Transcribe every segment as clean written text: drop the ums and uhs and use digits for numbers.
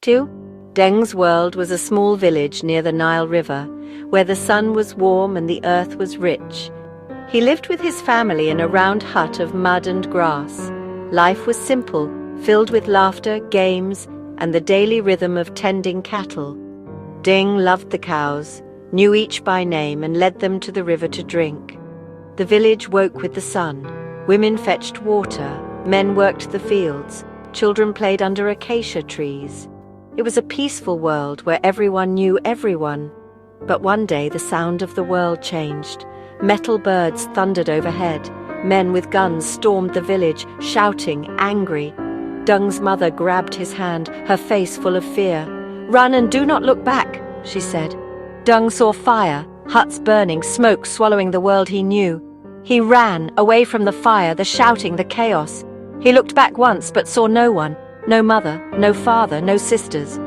to? Deng's world was a small village near the Nile River, where the sun was warm and the earth was rich. He lived with his family in a round hut of mud and grass. Life was simple, filled with laughter, games, and the daily rhythm of tending cattle. Deng loved the cows, knew each by name, and led them to the river to drink. The village woke with the sun. Women fetched water, men worked the fields, children played under acacia trees. It was a peaceful world where everyone knew everyone. But one day the sound of the world changed. Metal birds thundered overhead. Men with guns stormed the village, shouting, angry. Deng's mother grabbed his hand, her face full of fear. "Run and do not look back," she said. Deng saw fire, huts burning, smoke swallowing the world he knew. He ran, away from the fire, the shouting, the chaos. He looked back once but saw no one, no mother, no father, no sisters.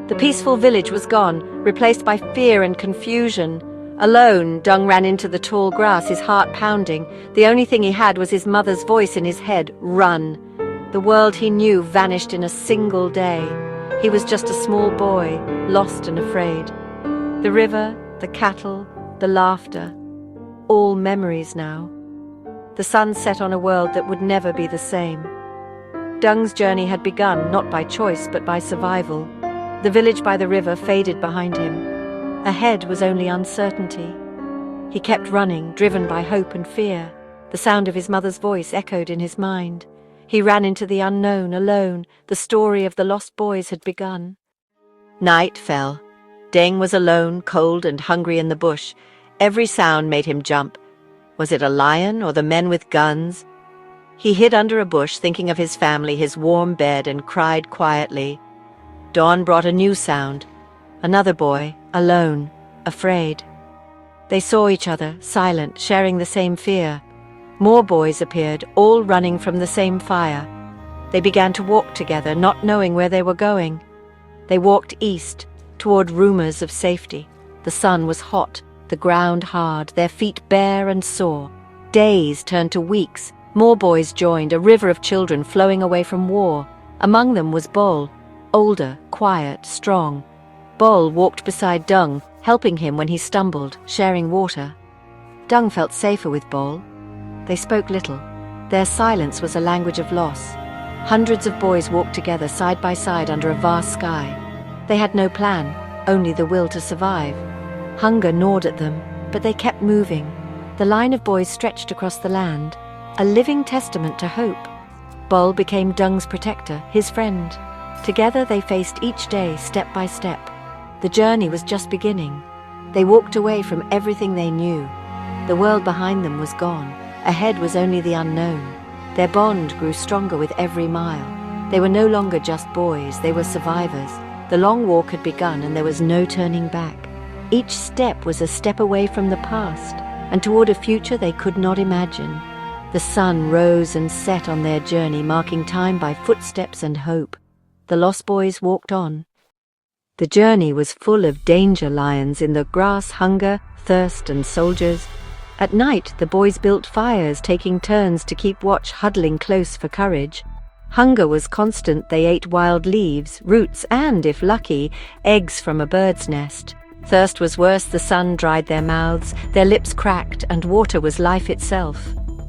The peaceful village was gone, replaced by fear and confusion. Alone, Deng ran into the tall grass, his heart pounding. The only thing he had was his mother's voice in his head, "Run." The world he knew vanished in a single day. He was just a small boy, lost and afraid. The river, the cattle, the laughter, all memories now. The sun set on a world that would never be the same. Deng's journey had begun, not by choice but by survival. The village by the river faded behind him. Ahead was only uncertainty. He kept running, driven by hope and fear. The sound of his mother's voice echoed in his mind. He ran into the unknown, alone. The story of the lost boys had begun. Night fell. Deng was alone, cold and hungry in the bush. Every sound made him jump. Was it a lion or the men with guns? He hid under a bush, thinking of his family, his warm bed, and cried quietly. Dawn brought a new sound. Another boy, alone, afraid. They saw each other, silent, sharing the same fear. More boys appeared, all running from the same fire. They began to walk together, not knowing where they were going. They walked east, toward rumors of safety. The sun was hot, the ground hard, their feet bare and sore. Days turned to weeks. More boys joined, a river of children flowing away from war. Among them was Bol, older, quiet, strong. Bol walked beside Deng, helping him when he stumbled, sharing water. Deng felt safer with Bol. They spoke little. Their silence was a language of loss. Hundreds of boys walked together side by side under a vast sky. They had no plan, only the will to survive. Hunger gnawed at them, but they kept moving. The line of boys stretched across the land, a living testament to hope. Bol became Deng's protector, his friend. Together they faced each day, step by step. The journey was just beginning. They walked away from everything they knew. The world behind them was gone. Ahead was only the unknown. Their bond grew stronger with every mile. They were no longer just boys, they were survivors. The long walk had begun and there was no turning back. Each step was a step away from the past, and toward a future they could not imagine. The sun rose and set on their journey, marking time by footsteps and hope. The lost boys walked on. The journey was full of danger lions in the grass, hunger, thirst, and soldiers. At night, the boys built fires, taking turns to keep watch, huddling close for courage. Hunger was constant. They ate wild leaves, roots, and, if lucky, eggs from a bird's nest. Thirst was worse. The sun dried their mouths, their lips cracked, and water was life itself.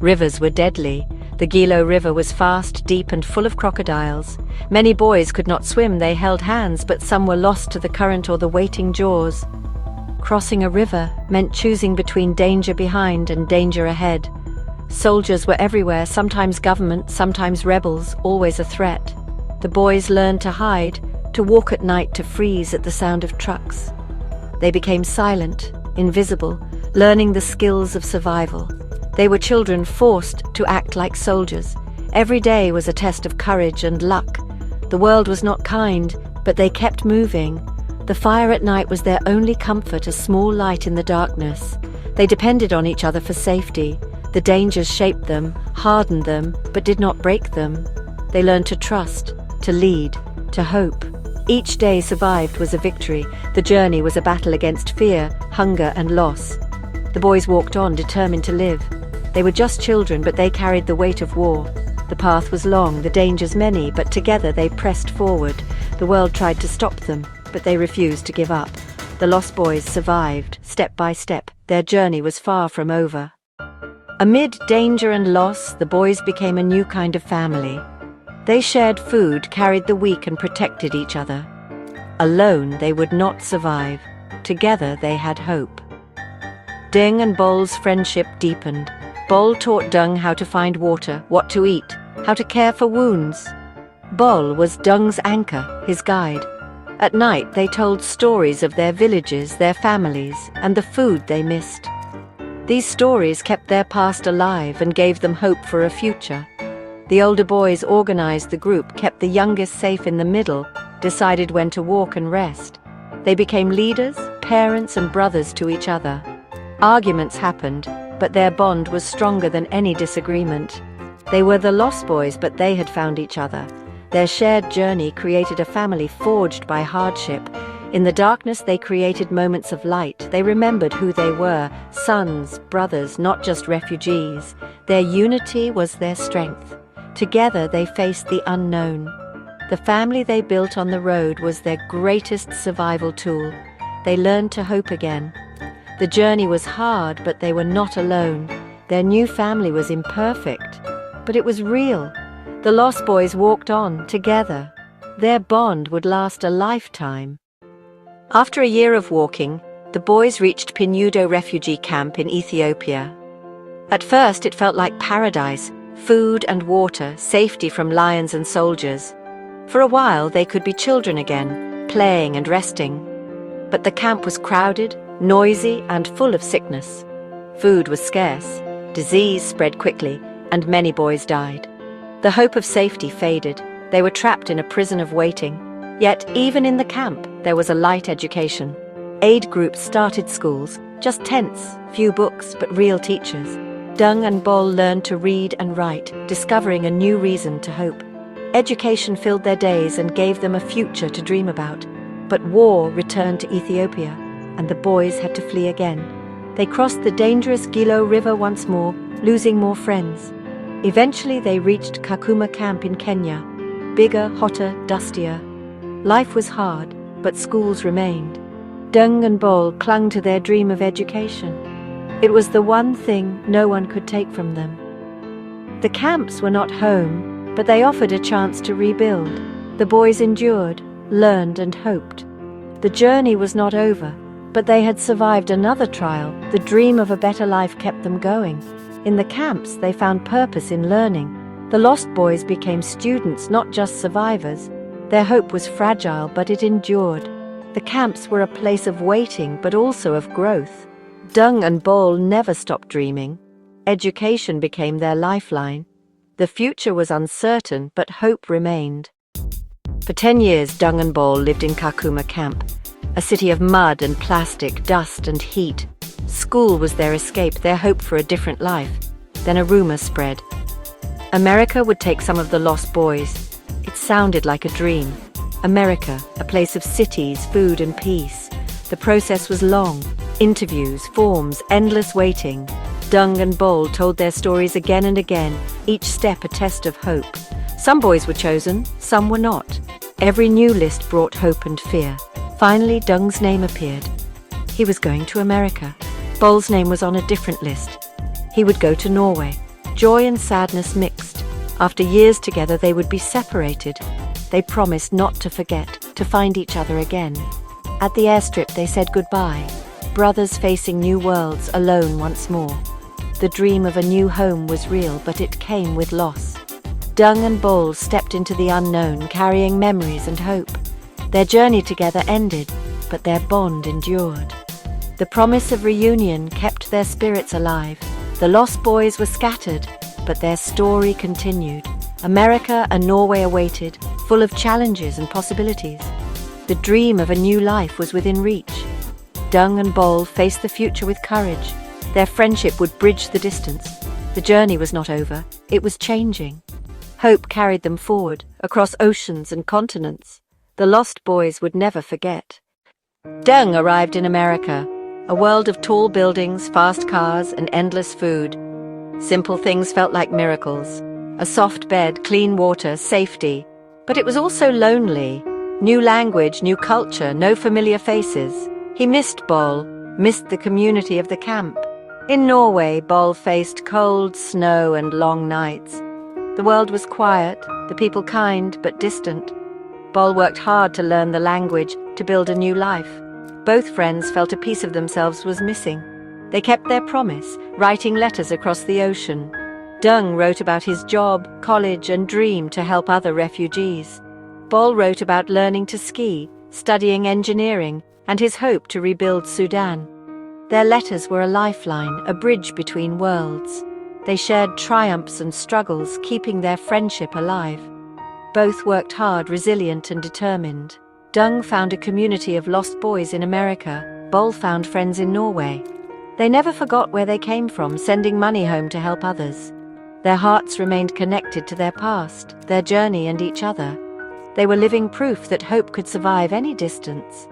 Rivers were deadly. The Gilo River was fast, deep, and full of crocodiles. Many boys could not swim. They held hands, but some were lost to the current or the waiting jaws. Crossing a river meant choosing between danger behind and danger ahead. Soldiers were everywhere, sometimes government, sometimes rebels, always a threat. The boys learned to hide, to walk at night, to freeze at the sound of trucks. They became silent, invisible, learning the skills of survival. They were children forced to act like soldiers. Every day was a test of courage and luck. The world was not kind, but they kept moving. The fire at night was their only comfort, a small light in the darkness. They depended on each other for safety. The dangers shaped them, hardened them, but did not break them. They learned to trust, to lead, to hope. Each day survived was a victory. The journey was a battle against fear, hunger, and loss. The boys walked on, determined to live. They were just children, but they carried the weight of war. The path was long, the dangers many, but together they pressed forward. The world tried to stop them, but they refused to give up. The lost boys survived, step by step. Their journey was far from over. Amid danger and loss, the boys became a new kind of family. They shared food, carried the weak, and protected each other. Alone, they would not survive. Together, they had hope. Deng and Bol's friendship deepened. Bol taught Deng how to find water, what to eat, how to care for wounds. Bol was Deng's anchor, his guide. At night, they told stories of their villages, their families, and the food they missed. These stories kept their past alive and gave them hope for a future. The older boys organized the group, kept the youngest safe in the middle, decided when to walk and rest. They became leaders, parents, and brothers to each other. Arguments happened, but their bond was stronger than any disagreement. They were the lost boys, but they had found each other. Their shared journey created a family forged by hardship. In the darkness, they created moments of light. They remembered who they were, sons, brothers, not just refugees. Their unity was their strength. Together, they faced the unknown. The family they built on the road was their greatest survival tool. They learned to hope again. The journey was hard, but they were not alone. Their new family was imperfect, but it was real. The lost boys walked on, together. Their bond would last a lifetime. After a year of walking, the boys reached Pinudo refugee camp in Ethiopia. At first, it felt like paradise, food and water, safety from lions and soldiers. For a while, they could be children again, playing and resting. But the camp was crowded, noisy, and full of sickness. Food was scarce, disease spread quickly, and many boys died. The hope of safety faded. They were trapped in a prison of waiting. Yet, even in the camp, there was a light education. Aid groups started schools, just tents, few books, but real teachers. Deng and Bol learned to read and write, discovering a new reason to hope. Education filled their days and gave them a future to dream about. But war returned to Ethiopia, and the boys had to flee again. They crossed the dangerous Gilo River once more, losing more friends. Eventually, they reached Kakuma camp in Kenya. Bigger, hotter, dustier. Life was hard, but schools remained. Deng and Bol clung to their dream of education. It was the one thing no one could take from them. The camps were not home, but they offered a chance to rebuild. The boys endured, learned, and hoped. The journey was not over, but they had survived another trial. The dream of a better life kept them going. In the camps, they found purpose in learning. The lost boys became students, not just survivors. Their hope was fragile, but it endured. The camps were a place of waiting, but also of growth. Deng and Bol never stopped dreaming. Education became their lifeline. The future was uncertain, but hope remained. For 10 years, Deng and Bol lived in Kakuma camp, a city of mud and plastic, dust and heat. School was their escape, their hope for a different life. Then a rumor spread. America would take some of the lost boys. It sounded like a dream. America, a place of cities, food and peace. The process was long. Interviews, forms, endless waiting. Deng and Bol told their stories again and again, each step a test of hope. Some boys were chosen, some were not. Every new list brought hope and fear. Finally, Deng's name appeared. He was going to America. Bol's name was on a different list. He would go to Norway. Joy and sadness mixed. After years together, they would be separated. They promised not to forget, to find each other again. At the airstrip, they said goodbye. Brothers facing new worlds, alone once more. The dream of a new home was real, but it came with loss. Deng and Bol stepped into the unknown, carrying memories and hope. Their journey together ended, but their bond endured. The promise of reunion kept their spirits alive. The lost boys were scattered, but their story continued. America and Norway awaited, full of challenges and possibilities. The dream of a new life was within reach. Deng and Bol faced the future with courage. Their friendship would bridge the distance. The journey was not over, it was changing. Hope carried them forward, across oceans and continents. The lost boys would never forget. Deng arrived in America, a world of tall buildings, fast cars, and endless food. Simple things felt like miracles. A soft bed, clean water, safety. But it was also lonely. New language, new culture, no familiar faces. He missed Bol, missed the community of the camp. In Norway, Bol faced cold snow and long nights. The world was quiet, the people kind but distant. Bol worked hard to learn the language, to build a new life. Both friends felt a piece of themselves was missing. They kept their promise, writing letters across the ocean. Dung wrote about his job, college, and dream to help other refugees. Bol wrote about learning to ski, studying engineering, and his hope to rebuild Sudan. Their letters were a lifeline, a bridge between worlds. They shared triumphs and struggles, keeping their friendship alive. Both worked hard, resilient and determined. Dung found a community of lost boys in America. Bol found friends in Norway. They never forgot where they came from, sending money home to help others. Their hearts remained connected to their past, their journey and each other. They were living proof that hope could survive any distance.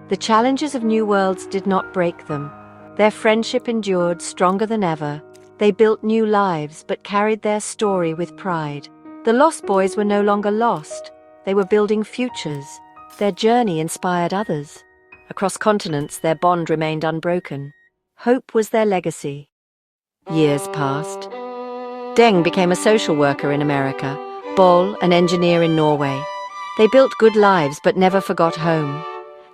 The challenges of new worlds did not break them. Their friendship endured stronger than ever. They built new lives but carried their story with pride. The lost boys were no longer lost. They were building futures. Their journey inspired others. Across continents, their bond remained unbroken. Hope was their legacy. Years passed. Deng became a social worker in America, Bol an engineer in Norway. They built good lives but never forgot home.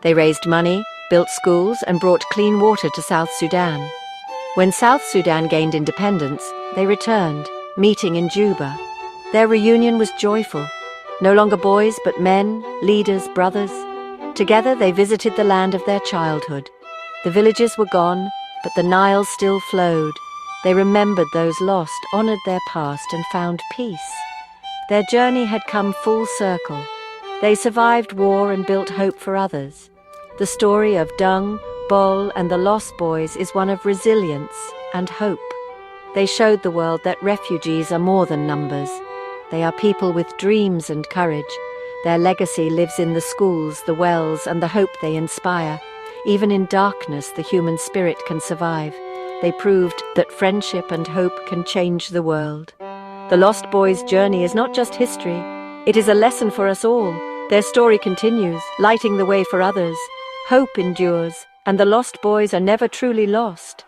They raised money, built schools, and brought clean water to South Sudan. When South Sudan gained independence, they returned, meeting in Juba. Their reunion was joyful. No longer boys, but men, leaders, brothers. Together they visited the land of their childhood. The villages were gone, but the Nile still flowed. They remembered those lost, honored their past, and found peace. Their journey had come full circle. They survived war and built hope for others. The story of Dung, Bol, and the Lost Boys is one of resilience and hope. They showed the world that refugees are more than numbers. They are people with dreams and courage. Their legacy lives in the schools, the wells, and the hope they inspire. Even in darkness, the human spirit can survive. They proved that friendship and hope can change the world. The Lost Boys' journey is not just history. It is a lesson for us all. Their story continues, lighting the way for others. Hope endures, and the Lost Boys are never truly lost.